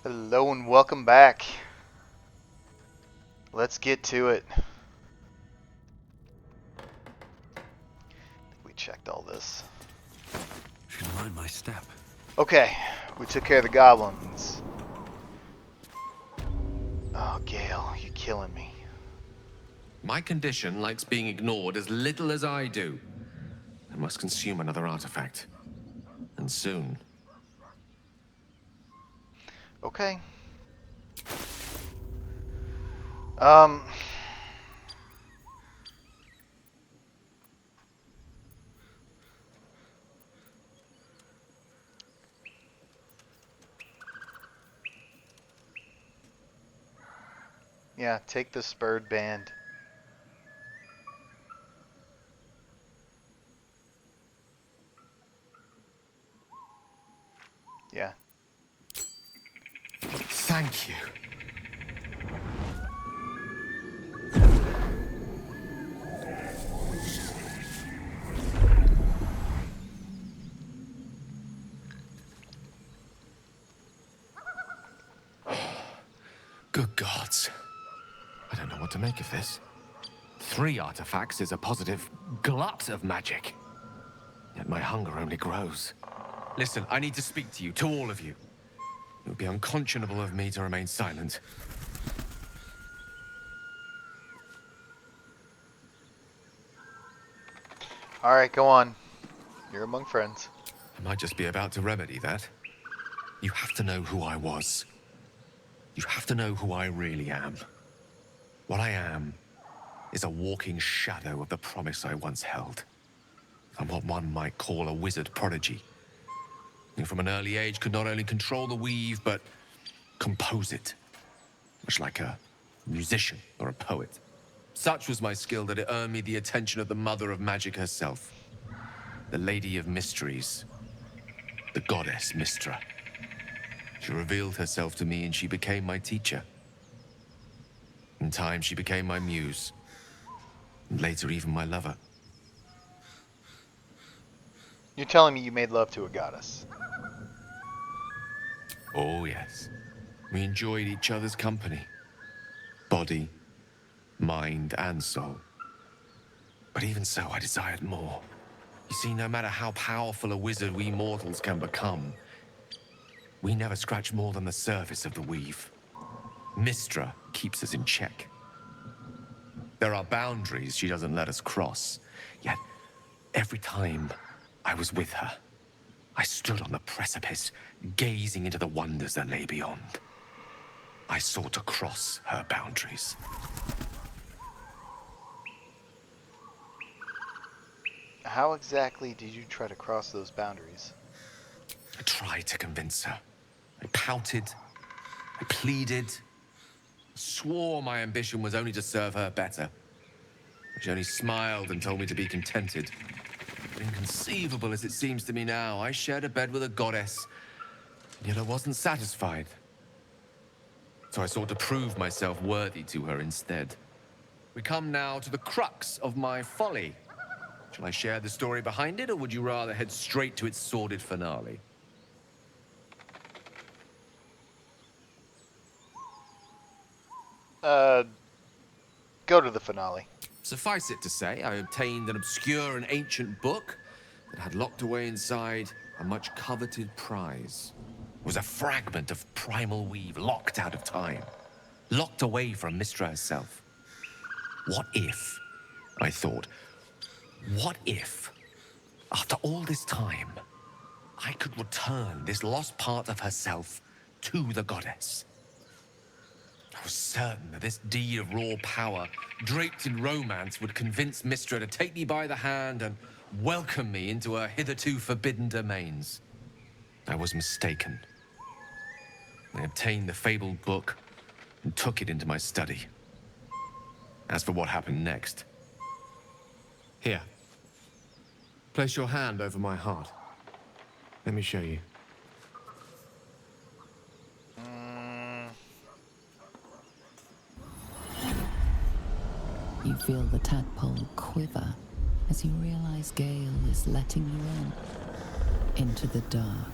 Hello and welcome back. Let's get to it. We checked all this. Should mind my step. Okay, we took care of the goblins. Oh, Gale, you're killing me. My condition likes being ignored as little as I do. I must consume another artifact. And soon. Okay. Yeah, take the spurred band. Yeah. Thank you. Good gods. I don't know what to make of this. 3 artifacts is a positive glut of magic. Yet my hunger only grows. Listen, I need to speak to you, to all of you. It would be unconscionable of me to remain silent. Alright, go on. You're among friends. I might just be about to remedy that. You have to know who I was. You have to know who I really am. What I am is a walking shadow of the promise I once held. I'm what one might call a wizard prodigy. Who from an early age could not only control the weave, but compose it. Much like a musician or a poet. Such was my skill that it earned me the attention of the mother of magic herself. The Lady of Mysteries. The goddess Mystra. She revealed herself to me and she became my teacher. In time, she became my muse. And later, even my lover. You're telling me you made love to a goddess. Oh, yes. We enjoyed each other's company. Body, mind, and soul. But even so, I desired more. You see, no matter how powerful a wizard we mortals can become, we never scratch more than the surface of the weave. Mystra keeps us in check. There are boundaries she doesn't let us cross. Yet, every time I was with her, I stood on the precipice, gazing into the wonders that lay beyond. I sought to cross her boundaries. How exactly did you try to cross those boundaries? I tried to convince her. I pouted. I pleaded. Swore my ambition was only to serve her better. She only smiled and told me to be contented. But inconceivable as it seems to me now, I shared a bed with a goddess, yet I wasn't satisfied. So I sought to prove myself worthy to her instead. We come now to the crux of my folly. Shall I share the story behind it, or would you rather head straight to its sordid finale? Go to the finale. Suffice it to say, I obtained an obscure and ancient book that had locked away inside a much coveted prize. It was a fragment of primal weave locked out of time, locked away from Mystra herself. What if, I thought, what if, after all this time, I could return this lost part of herself to the goddess? I was certain that this deed of raw power, draped in romance, would convince Mystra to take me by the hand and welcome me into her hitherto forbidden domains. I was mistaken. I obtained the fabled book and took it into my study. As for what happened next... Here. Place your hand over my heart. Let me show you. You feel the tadpole quiver as you realize Gale is letting you in into the dark.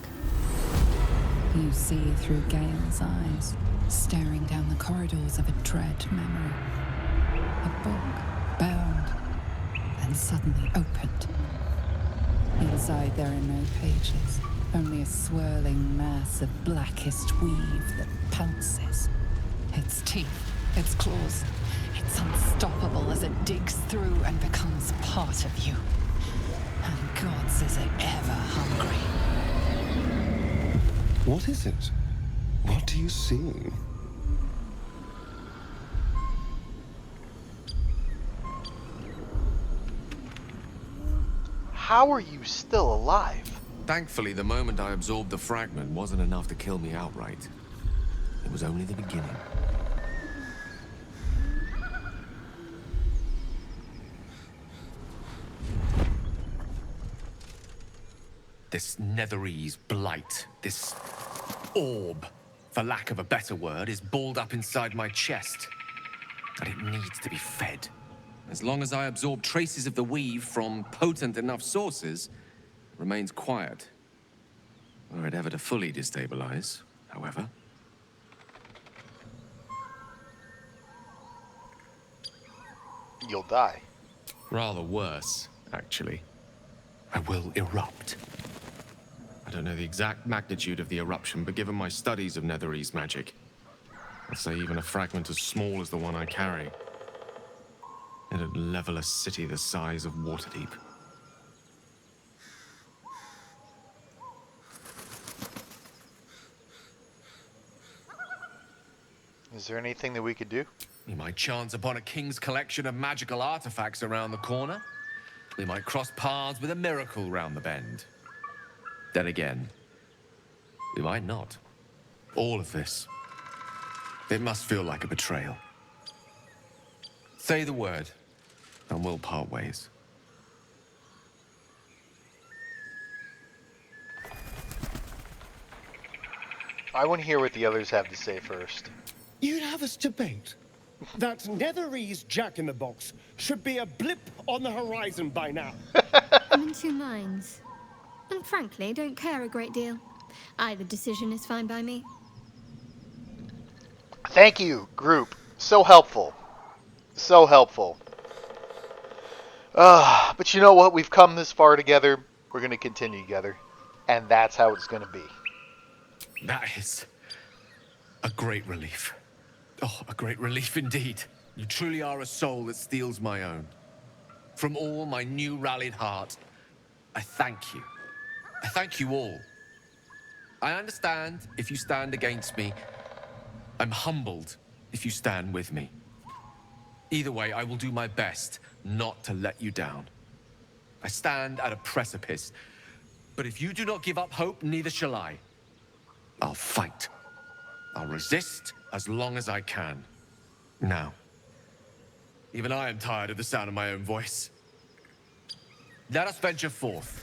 You see through Gale's eyes, staring down the corridors of a dread memory. A book, bound, and suddenly opened. Inside there are no pages, only a swirling mass of blackest weave that pounces. Its teeth, its claws, it's unstoppable as it digs through and becomes part of you. And gods, is it ever hungry. What is it? What do you see? How are you still alive? Thankfully, the moment I absorbed the fragment wasn't enough to kill me outright. It was only the beginning. This Netherese blight, this orb, for lack of a better word, is balled up inside my chest. And it needs to be fed. As long as I absorb traces of the weave from potent enough sources, it remains quiet. Were it ever to fully destabilize, however. You'll die. Rather worse, actually. I will erupt. I don't know the exact magnitude of the eruption, but given my studies of Netherese magic, I'd say even a fragment as small as the one I carry, it'd level a city the size of Waterdeep. Is there anything that we could do? We might chance upon a king's collection of magical artifacts around the corner. We might cross paths with a miracle round the bend. Then again, we might not. All of this. It must feel like a betrayal. Say the word, and we'll part ways. I want to hear what the others have to say first. You'd have us debate that Netherese Jack-in-the-Box should be a blip on the horizon by now. I'm in two minds. And frankly, don't care a great deal. Either decision is fine by me. Thank you, group. So helpful. So helpful. But you know what? We've come this far together. We're going to continue together. And that's how it's going to be. That is a great relief. Oh, a great relief indeed. You truly are a soul that steals my own. From all my new rallied heart, I thank you. I thank you all. I understand if you stand against me. I'm humbled if you stand with me. Either way, I will do my best not to let you down. I stand at a precipice, but if you do not give up hope, neither shall I. I'll fight. I'll resist as long as I can. Now, even I am tired of the sound of my own voice. Let us venture forth.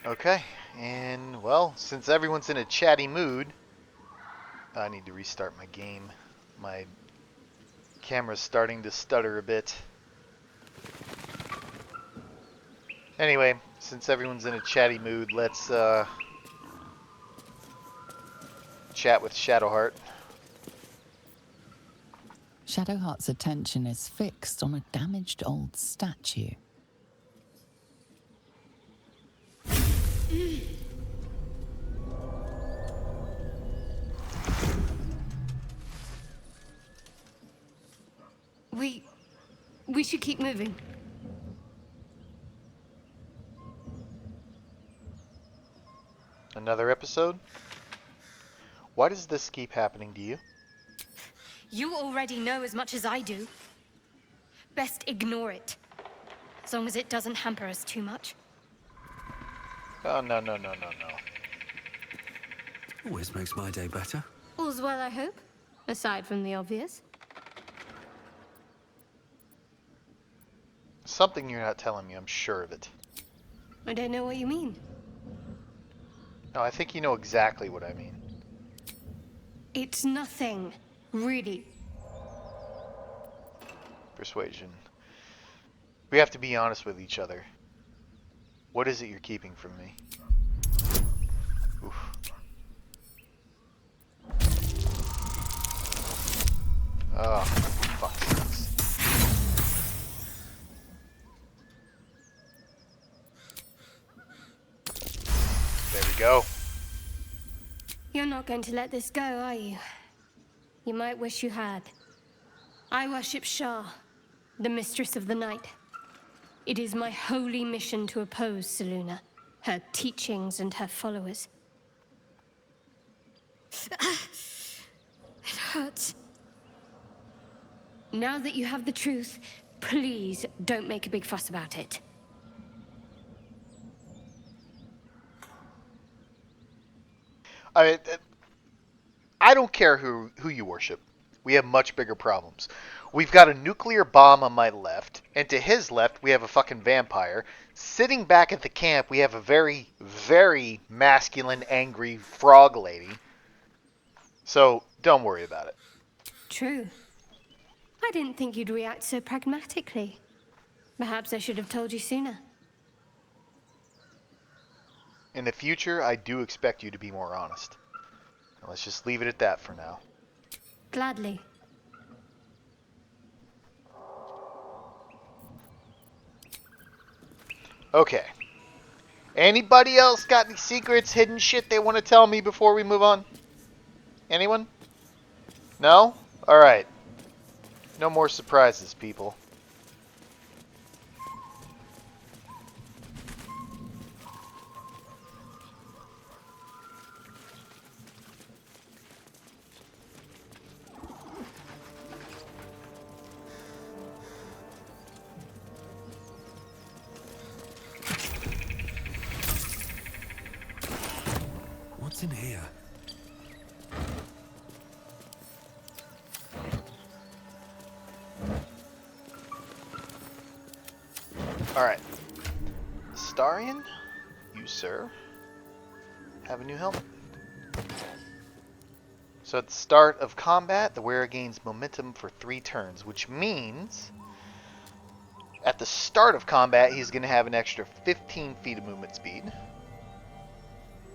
Okay. And, well, since everyone's in a chatty mood, I need to restart my game. My camera's starting to stutter a bit. Anyway, since everyone's in a chatty mood, let's chat with Shadowheart. Shadowheart's attention is fixed on a damaged old statue. We should keep moving. Another episode? Why does this keep happening to you? You already know as much as I do. Best ignore it. As long as it doesn't hamper us too much. Oh, no. Always makes my day better. All's well, I hope. Aside from the obvious. Something you're not telling me, I'm sure of it. I don't know what you mean. No, I think you know exactly what I mean. It's nothing. Really. Persuasion. We have to be honest with each other. What is it you're keeping from me? Oof. Oh, fuck sakes. There we go. You're not going to let this go, are you? You might wish you had. I worship Shah, the mistress of the night. It is my holy mission to oppose Selûne, her teachings and her followers. It hurts. Now that you have the truth, please don't make a big fuss about it. I I don't care who you worship. We have much bigger problems. We've got a nuclear bomb on my left, and to his left, we have a fucking vampire. Sitting back at the camp, we have a very, very masculine, angry frog lady. So, don't worry about it. True. I didn't think you'd react so pragmatically. Perhaps I should have told you sooner. In the future, I do expect you to be more honest. Now, let's just leave it at that for now. Gladly. Okay. Anybody else got any secrets, hidden shit they want to tell me before we move on? Anyone? No? Alright. No more surprises, people. What's in here? Alright. Starian, you, sir, have a new helmet. So at the start of combat, the wearer gains momentum for 3 turns, which means at the start of combat, he's going to have an extra 15 feet of movement speed.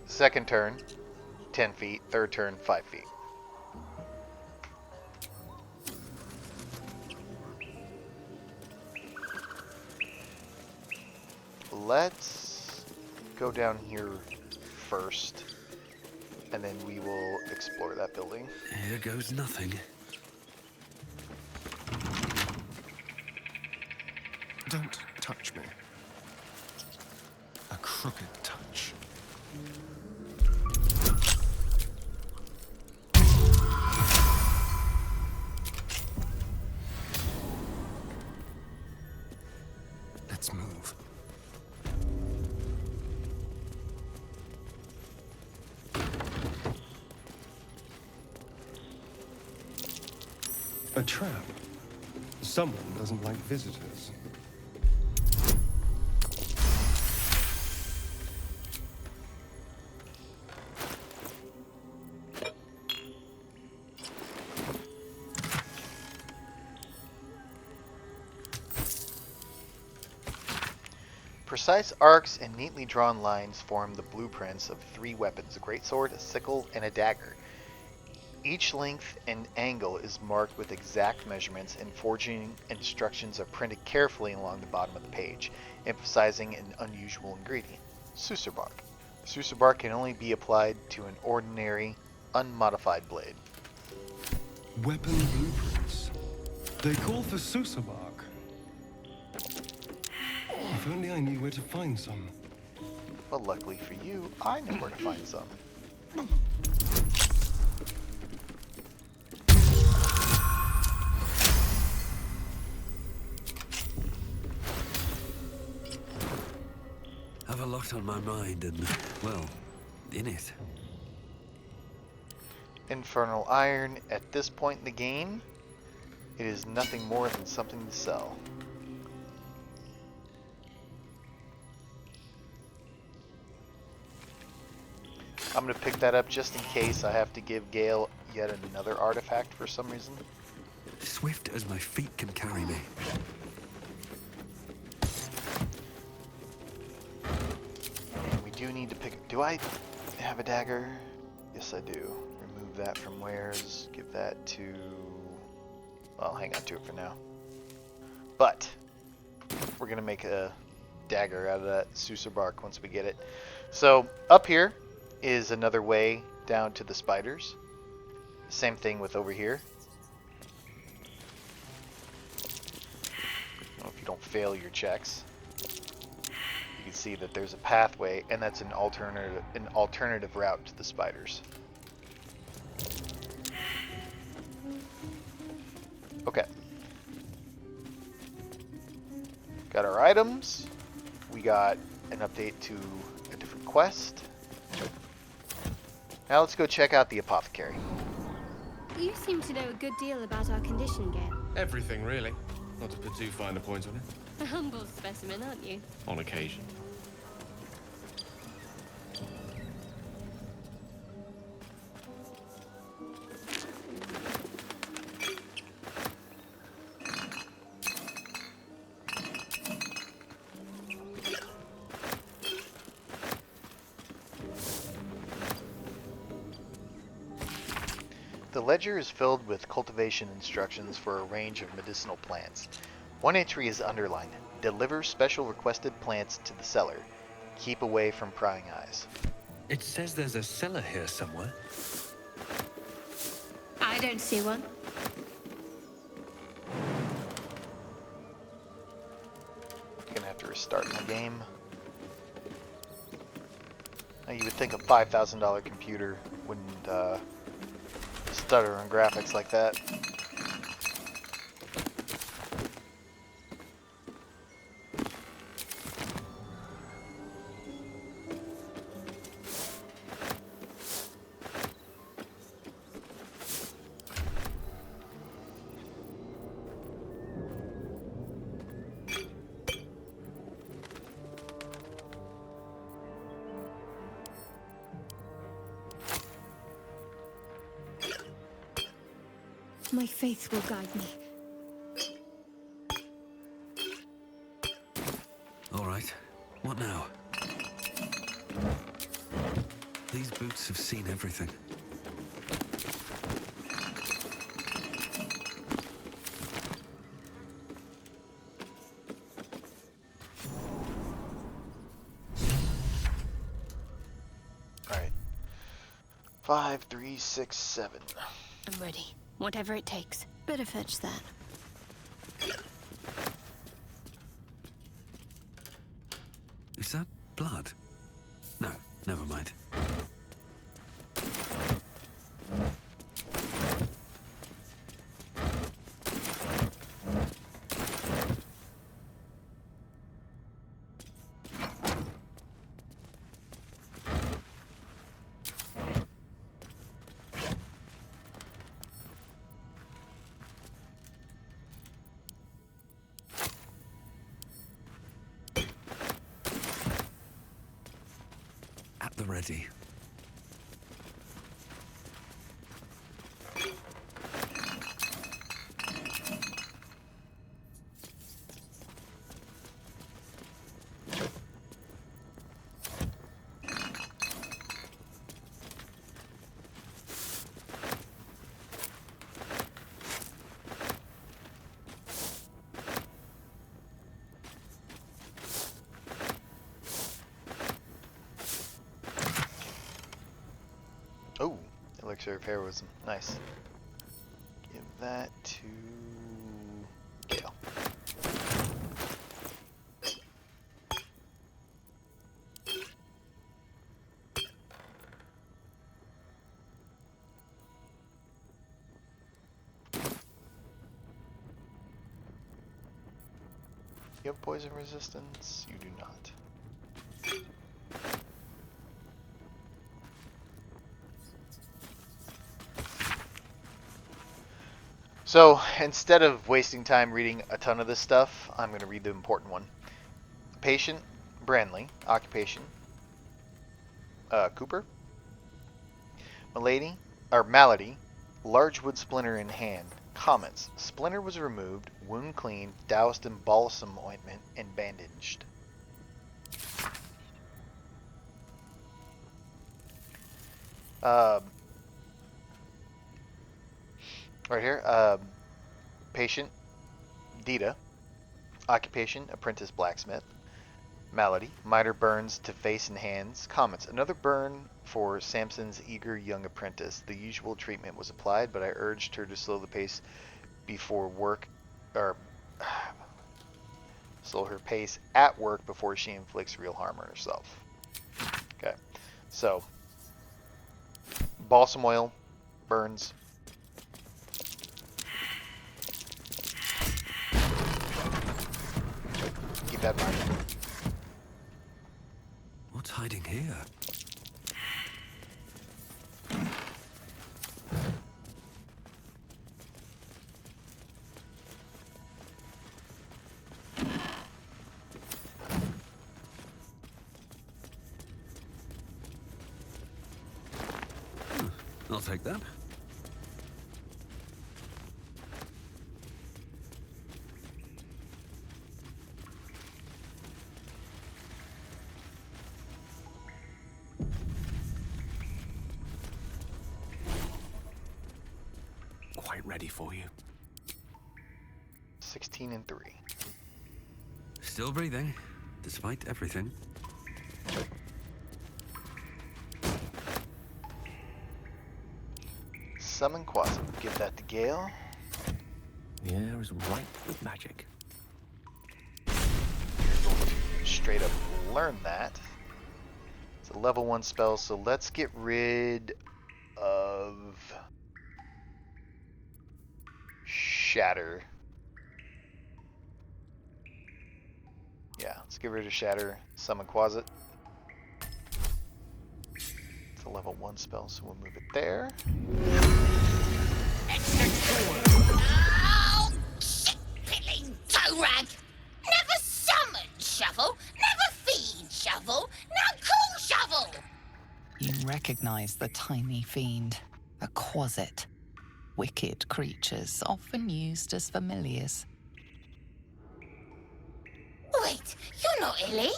Second turn, 10 feet. Third turn, 5 feet. Let's go down here first, and then we will explore that building. Here goes nothing. Don't touch me. A crooked touch. Let's move. A trap. Someone doesn't like visitors. Precise arcs and neatly drawn lines form the blueprints of 3 weapons, a greatsword, a sickle, and a dagger. Each length and angle is marked with exact measurements, and forging instructions are printed carefully along the bottom of the page, emphasizing an unusual ingredient, Susur bark. Susur bark can only be applied to an ordinary, unmodified blade. Weapon blueprints. They call for Susabark. If only I knew where to find some. But luckily for you, I know where to find some. Have a lot on my mind and, well, in it. Infernal iron, at this point in the game, it is nothing more than something to sell. I'm going to pick that up just in case I have to give Gale yet another artifact for some reason. Swift as my feet can carry me. do need to pick... Do I have a dagger? Yes, I do. Remove that from wares. Give that to... Well, hang on to it for now. But we're going to make a dagger out of that Sousa bark once we get it. So up here is another way down to the spiders. Same thing with over here. Well, if you don't fail your checks, you can see that there's a pathway, and that's an alternative route to the spiders. Okay. Got our items. We got an update to a different quest. Now let's go check out the apothecary. You seem to know a good deal about our condition, Gale. Everything, really. Not to put too fine a point on it. A humble specimen, aren't you? On occasion. The ledger is filled with cultivation instructions for a range of medicinal plants. One entry is underlined: deliver special requested plants to the cellar. Keep away from prying eyes. It says there's a cellar here somewhere. I don't see one. Gonna have to restart my game. Now, you would think a $5,000 computer wouldn't stutter on graphics like that. My faith will guide me. All right. What now? These boots have seen everything. Alright. 5, 3, 6, 7. I'm ready. Whatever it takes. Better fetch that. Is that blood? No, never mind. At the ready. Oh, elixir of heroism. Nice. Give that to Gale. You have poison resistance? You do not. So, instead of wasting time reading a ton of this stuff, I'm going to read the important one. Patient, Branley. Occupation, Cooper. Malady, large wood splinter in hand. Comments: splinter was removed, wound cleaned, doused in balsam ointment, and bandaged. Right here. Patient, Dita. Occupation, apprentice blacksmith. Malady, minor burns to face and hands. Comments, another burn for Samson's eager young apprentice. The usual treatment was applied, but I urged her to slow the pace before work, or slow her pace at work before she inflicts real harm on herself. Okay, so balsam oil, burns. Keep that in mind. What's hiding here? I'll take that. Quite ready for you. 16 and 3. Still breathing, despite everything. Summon Quasar. Give that to Gale. The air is ripe with magic. You're going to straight up learn that. It's a level 1 spell, so let's get rid of Shatter. Yeah, let's get rid of Shatter. Summon Quasar. It's a level 1 spell, so we'll move it there. Oh, shit-pilling toe-rag! Never summon shovel, never feed shovel, no call shovel! You recognize the tiny fiend, a quasit. Wicked creatures, often used as familiars. Wait, you're not Illy?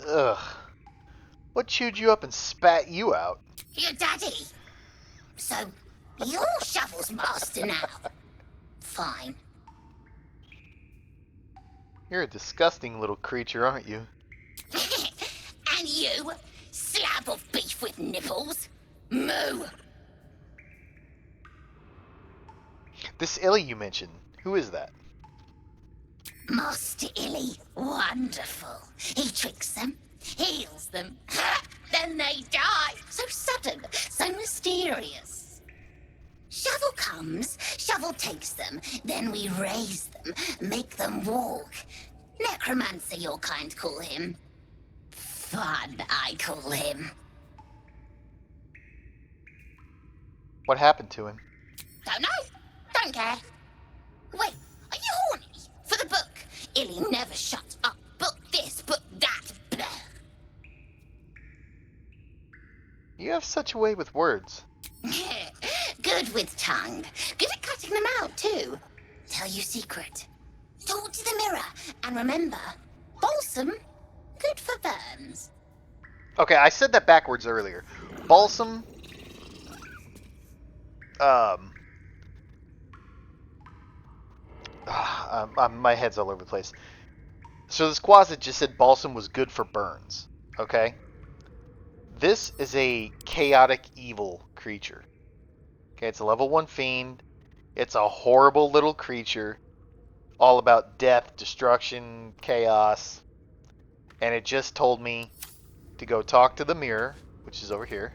Ugh. What chewed you up and spat you out? Your daddy. So, you're Shovel's master now. Fine. You're a disgusting little creature, aren't you? And you, slab of beef with nipples. Moo. This Illy you mentioned, who is that? Master Illy, wonderful. He tricks them, heals them, then they die. So sudden, so mysterious. Shovel comes, Shovel takes them, then we raise them, make them walk. Necromancy, your kind call him. Fun, I call him. What happened to him? Don't know, don't care. Wait, are you horny? For the book? Illy never shuts up. Book this, book that. Blah. You have such a way with words. Good with tongue. Good at cutting them out, too. Tell you secret. Talk to the mirror. And remember, balsam, good for burns. Okay, I said that backwards earlier. Balsam. My head's all over the place. So this Quasit just said balsam was good for burns. Okay? This is a chaotic evil creature. Okay, it's a level 1 fiend. It's a horrible little creature. All about death, destruction, chaos. And it just told me to go talk to the mirror, which is over here.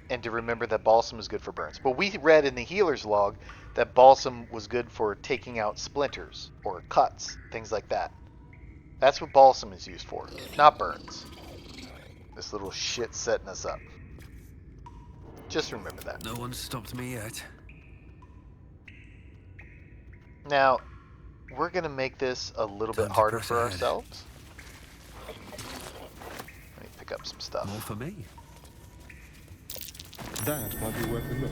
And to remember that balsam is good for burns. But we read in the healer's log that balsam was good for taking out splinters or cuts, things like that. That's what balsam is used for, not burns. This little shit's setting us up. Just remember that. No one's stopped me yet. Now, we're going to make this a little Time bit to harder press for ahead. ourselves. Let me pick up some stuff. More for me. That might be worth a look.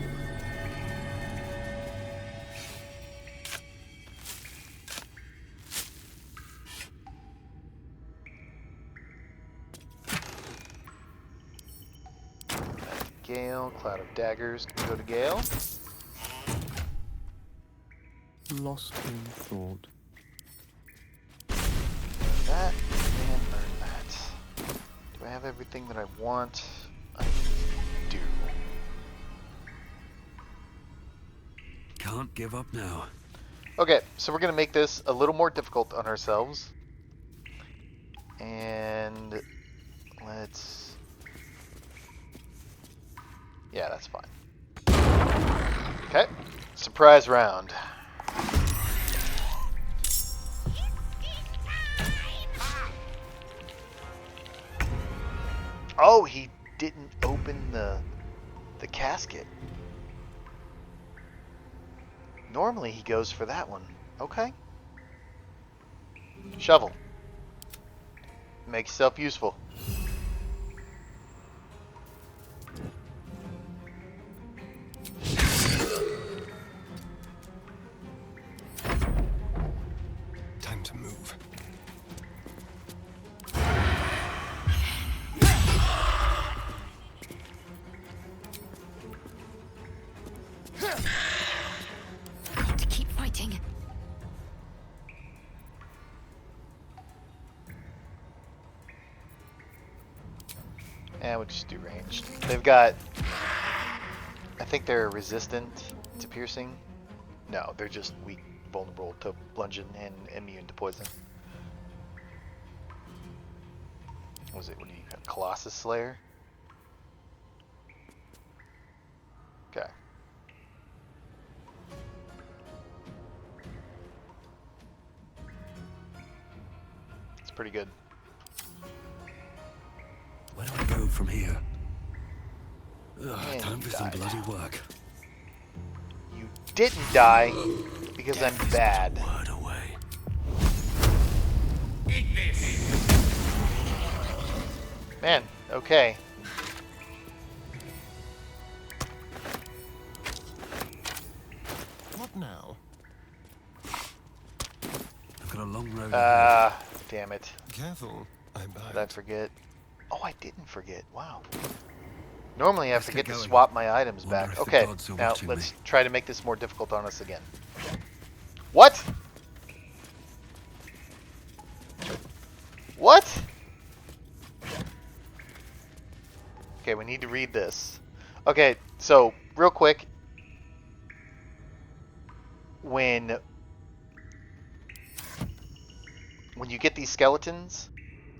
Gale. Cloud of Daggers can go to Gale. Lost in thought. That and burn that. Do I have everything that I want? I do. Can't give up now. Okay, so we're gonna make this a little more difficult on ourselves. And let's... Yeah, that's fine. Okay, surprise round. Oh, he didn't open the casket. Normally he goes for that one. Okay. Shovel. Make yourself useful. Time to move. Got to keep fighting. And we'll just do ranged. They've got... I think they're resistant to piercing. No, they're just weak, vulnerable to bludgeon and immune to poison. What was it? What do you got? Colossus Slayer? Okay. It's pretty good. Where do I go from here? And Time you for some died. bloody work. You didn't die because I'm Death is bad. but a word away. Man, okay. What now? I've got a long road ahead. Ah, damn it. Careful. I'm Did I behind. forget? Oh, I didn't forget. Wow. Normally I Let's forget get to going. swap my items Wonder back. if the Okay, gods are now watching let's me. try to make this more difficult on us again. What? What? Okay, we need to read this. Okay, so real quick, when you get these skeletons,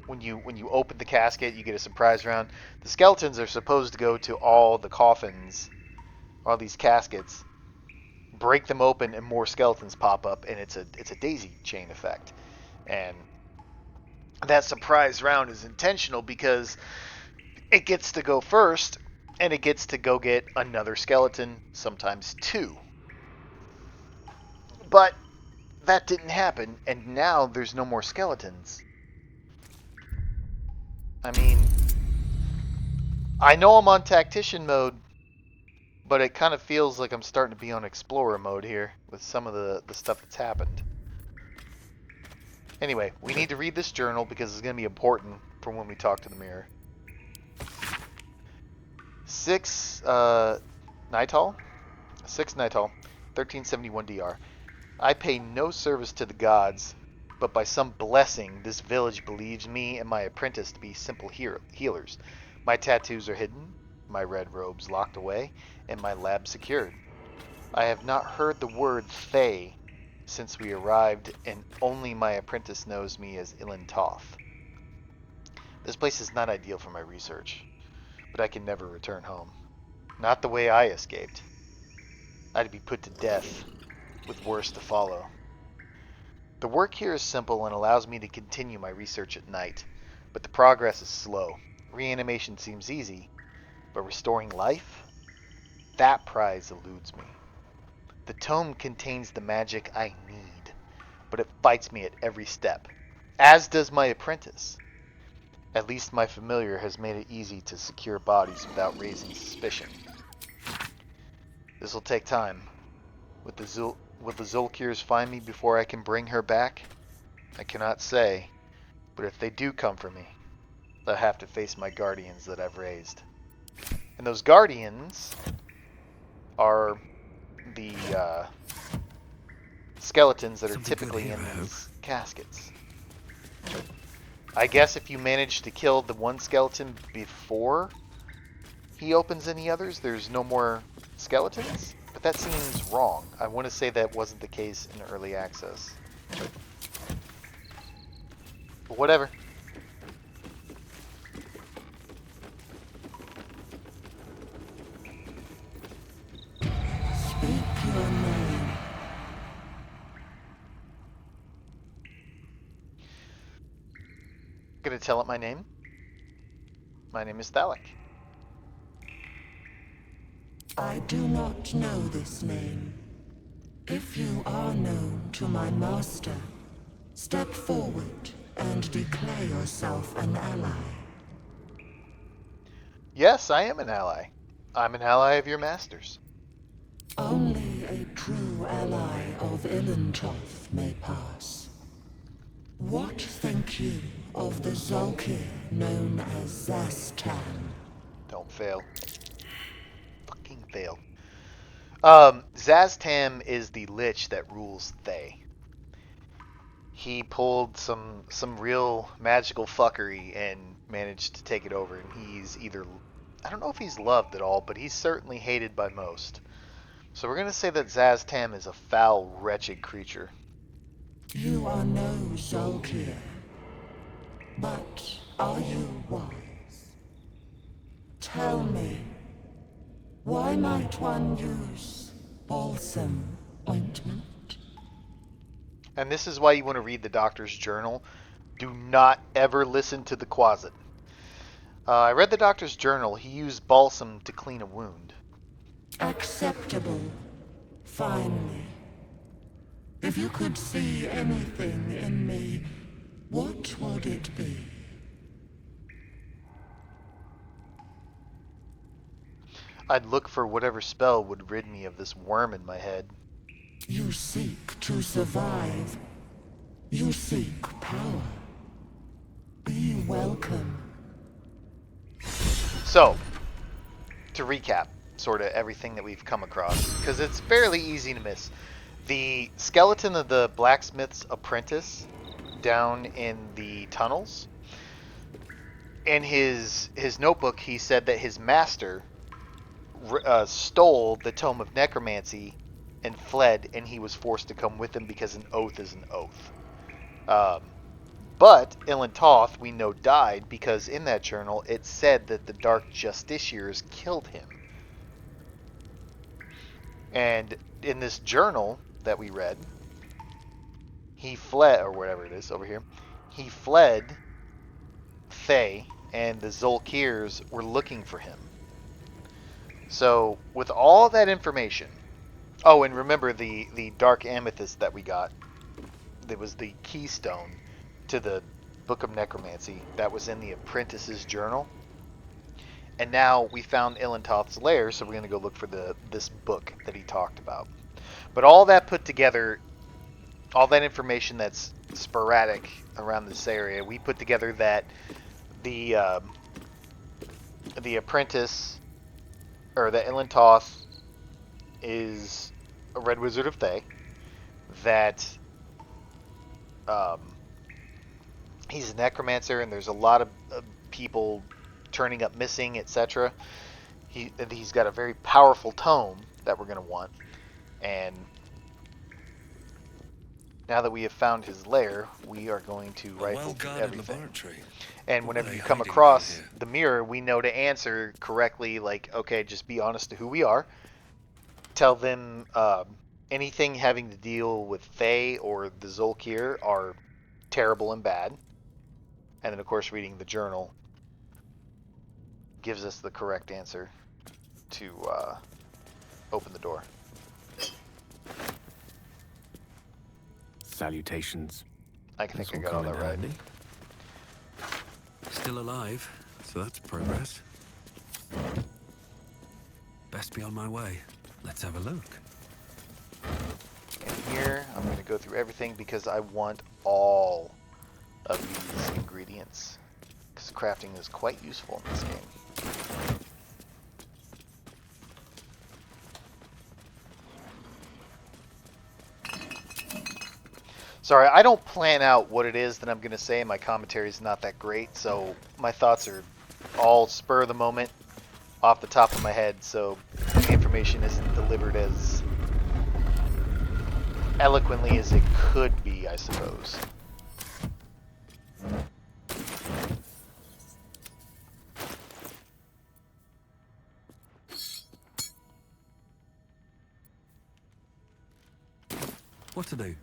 when you open the casket, you get a surprise round. The skeletons are supposed to go to all the coffins, all these caskets, break them open, and more skeletons pop up, and it's a daisy chain effect. And that surprise round is intentional because it gets to go first, and it gets to go get another skeleton, sometimes two. But that didn't happen, and now there's no more skeletons. I mean, I know I'm on Tactician mode, but it kind of feels like I'm starting to be on Explorer mode here with some of the stuff that's happened. Anyway, we need to read this journal because it's going to be important for when we talk to the mirror. 6 Nightall, 1371 DR. I pay no service to the gods, but by some blessing this village believes me and my apprentice to be simple healers. My tattoos are hidden, my red robes locked away, and my lab secured. I have not heard the word Thay since we arrived, and only my apprentice knows me as Ilan Toth. This place is not ideal for my research, but I can never return home. Not the way I escaped. I'd be put to death, with worse to follow. The work here is simple and allows me to continue my research at night, but the progress is slow. Reanimation seems easy, but restoring life? That prize eludes me. The tome contains the magic I need, but it fights me at every step, as does my apprentice. At least my familiar has made it easy to secure bodies without raising suspicion. This will take time. Will the Zulkirs find me before I can bring her back? I cannot say, but if they do come for me, they'll have to face my guardians that I've raised. And And those guardians are the skeletons that are Something good typically here, in I hope. these caskets. I guess if you manage to kill the one skeleton before he opens any others, there's no more skeletons? But that seems wrong. I want to say that wasn't the case in early access. But whatever. Speak your name. Gonna tell it my name. My name is Thalic. I do not know this name. If you are known to my master, step forward and declare yourself an ally. Yes, I am an ally. I'm an ally of your master's. Only a true ally of Ilintoth may pass. What think you of the Zolkir known as Zastan? Don't fail. Fucking fail. Zaztam is the lich that rules Thay. He pulled some real magical fuckery and managed to take it over, and he's either, I don't know if he's loved at all, but he's certainly hated by most. So we're gonna say that Zaztam is a foul, wretched creature. You are no Zolkir, but are you wise? Tell me, why might one use balsam ointment? And this is why you want to read the doctor's journal. Do not ever listen to the Quasit. I read the doctor's journal. He used balsam to clean a wound. Acceptable, finally. If you could see anything in me, what would it be? I'd look for whatever spell would rid me of this worm in my head. You seek to survive. You seek power. Be welcome. So, to recap, sort of everything that we've come across, because it's fairly easy to miss. The skeleton of the blacksmith's apprentice down in the tunnels, in his notebook, he said that his master stole the Tome of Necromancy and fled, and he was forced to come with him because an oath is an oath. But Ilintoth, we know, died because in that journal it said that the Dark Justiciars killed him. And in this journal that we read, he fled, or whatever it is over here, he fled Thay, and the Zolkirs were looking for him. So, with all that information, oh, and remember the Dark Amethyst that we got, that was the keystone to the Book of Necromancy, that was in the apprentice's journal. And now we found Ilintoth's lair, so we're going to go look for this book that he talked about. But all that put together, all that information that's sporadic around this area, we put together that the apprentice, or that Ilintoth is a Red Wizard of Thay, that he's a necromancer, and there's a lot of people turning up missing, etc. He's got a very powerful tome that we're going to want, and now that we have found his lair, we are going to rifle through everything. Laboratory. And What whenever are you they come hiding across down here? the mirror, we know to answer correctly, like, okay, just be honest to who we are. Tell them anything having to deal with Thay or the Zolkir are terrible and bad. And then, of course, reading the journal gives us the correct answer to open the door. Salutations. I think This I will got all come in that right. handy. Still alive, so that's progress. Best be on my way. Let's have a look. And here, I'm going to go through everything because I want all of these ingredients. Because crafting is quite useful in this game. Sorry, I don't plan out what it is that I'm going to say. My commentary is not that great, so my thoughts are all spur of the moment, off the top of my head, so the information isn't delivered as eloquently as it could be, I suppose. What to do?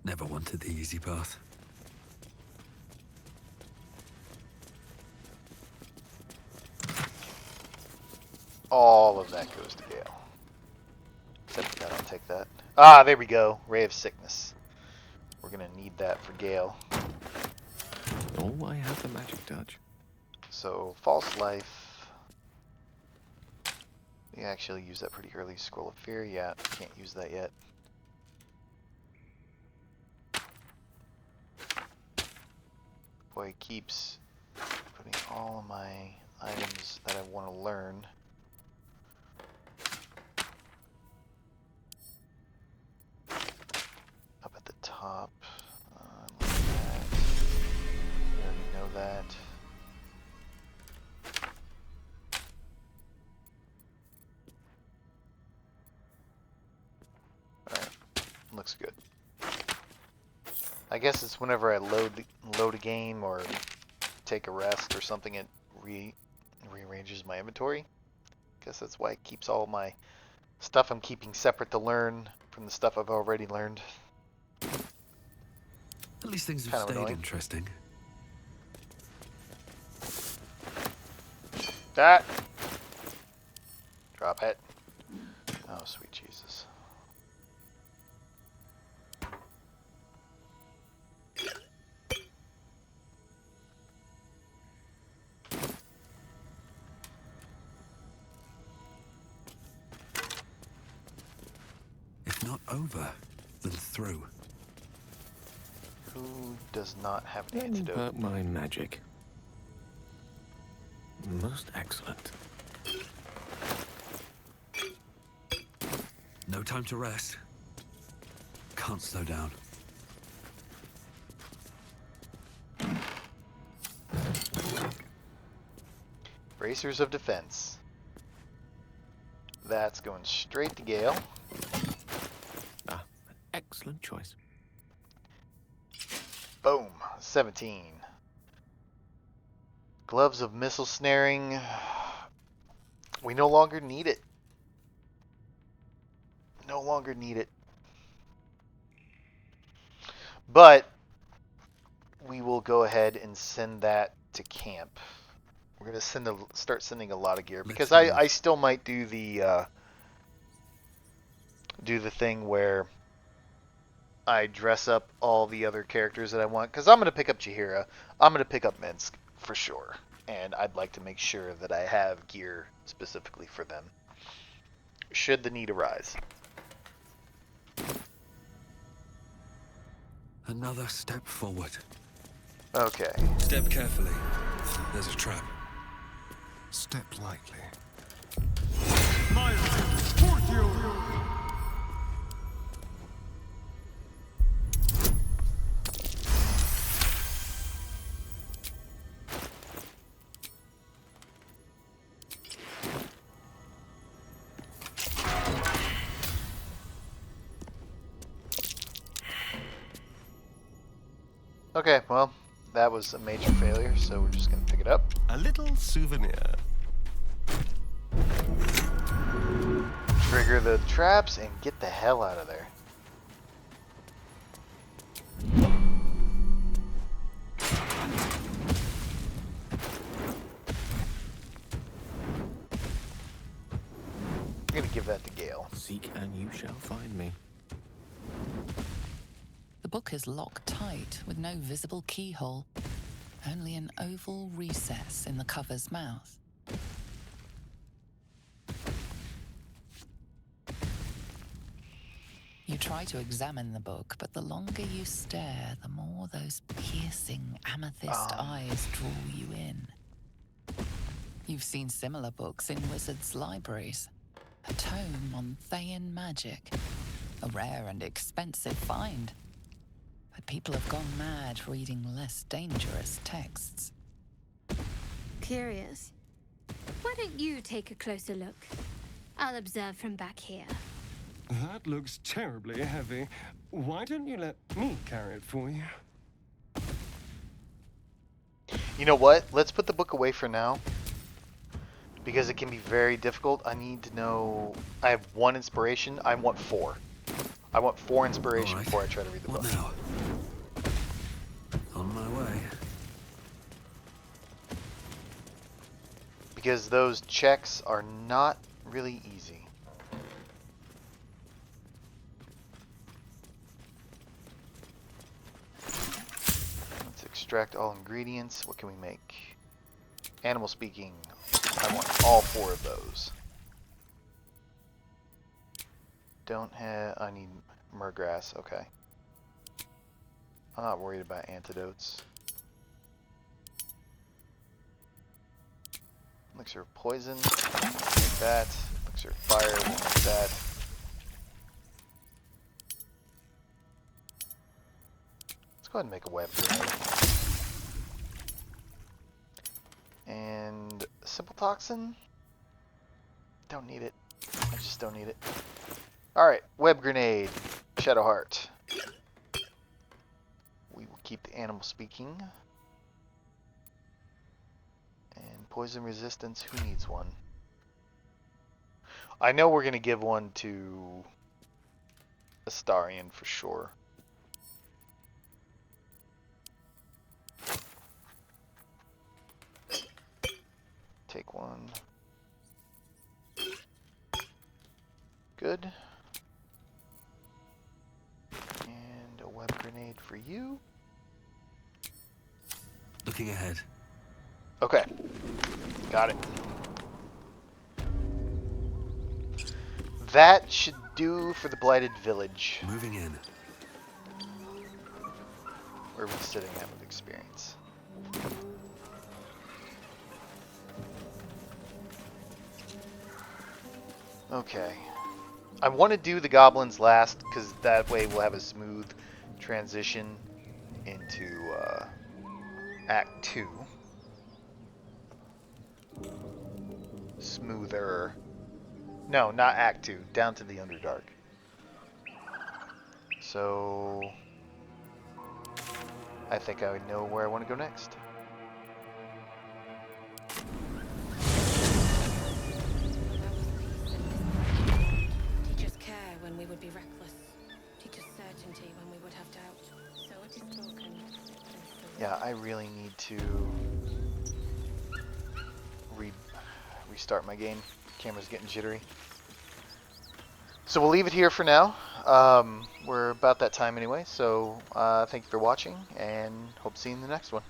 Never wanted the easy path. All of that goes to Gale. Except for that, I'll take that. Ah, there we go. Ray of Sickness. We're going to need that for Gale. Oh, I have the magic touch. So, False Life. We actually use that pretty early. Scroll of Fear. Yeah, can't use that yet. Boy, it keeps putting all of my items that I want to learn. Up at the top. Like that. We already know that. Alright, looks good. I guess it's whenever I load a game or take a rest or something, it rearranges my inventory. Guess that's why it keeps all my stuff I'm keeping separate to learn from the stuff I've already learned. At least things have Kind of stayed annoying. interesting. That. Drop it. Oh, sweet Jesus. If not over, then through. Who does not have an Let me antidote? perk my magic. Most excellent. No time to rest. Can't slow down. Bracers of Defense. That's going straight to Gale. Ah, an excellent choice. Boom. 17. Gloves of Missile Snaring. We no longer need it. No longer need it. But we will go ahead and send that to camp. We're gonna start sending a lot of gear because I still might do the thing where I dress up all the other characters that I want, because I'm gonna pick up Chihira, I'm gonna pick up Minsk for sure, and I'd like to make sure that I have gear specifically for them, should the need arise. Another step forward. Okay. Step carefully. There's a trap. Step lightly. Okay, well, that was a major failure, so we're just gonna pick it up. A little souvenir. Trigger the traps and get the hell out of there. I'm gonna give that to Gale. Seek and you shall find me. The book is locked tight with no visible keyhole, only an oval recess in the cover's mouth. try to examine the book, but the longer you stare, the more those piercing amethyst eyes draw you in. You've seen similar books in wizards' libraries. A tome on Thayan magic. A rare and expensive find. But people have gone mad reading less dangerous texts. Curious. Why don't you take a closer look? I'll observe from back here. That looks terribly heavy. Why don't you let me carry it for you? You know what? Let's put the book away for now. Because it can be very difficult. I need to know... I have 1 inspiration. I want 4. I want 4 inspiration before I try to read the book. What now? On my way. Because those checks are not really easy. Let's extract all ingredients. What can we make? Animal speaking. I want all 4 of those. Don't have... I need myrgrass. Okay. I'm not worried about antidotes. Elixir of poison. Like that. Elixir of fire. Like that. Let's go ahead and make a web grenade. And simple toxin. Don't need it. I just don't need it. Alright, web grenade. Shadowheart. We will keep the animal speaking. And poison resistance, who needs one? I know we're going to give one to Astarion for sure. Take one. Good. And a web grenade for you. Looking ahead. Okay. Got it. That should do for the Blighted Village. Moving in. Where are we sitting at with experience? Okay. I want to do the goblins last, because that way we'll have a smooth transition into Act 2. Smoother. No, not Act 2. Down to the Underdark. So... I think I know where I want to go next. Teach us care when we would be reckless. Teach us certainty when we would have doubt. So it is spoken. Yeah, I really need to restart my game. Camera's getting jittery. So we'll leave it here for now. We're about that time anyway, so thank you for watching, and hope to see you in the next one.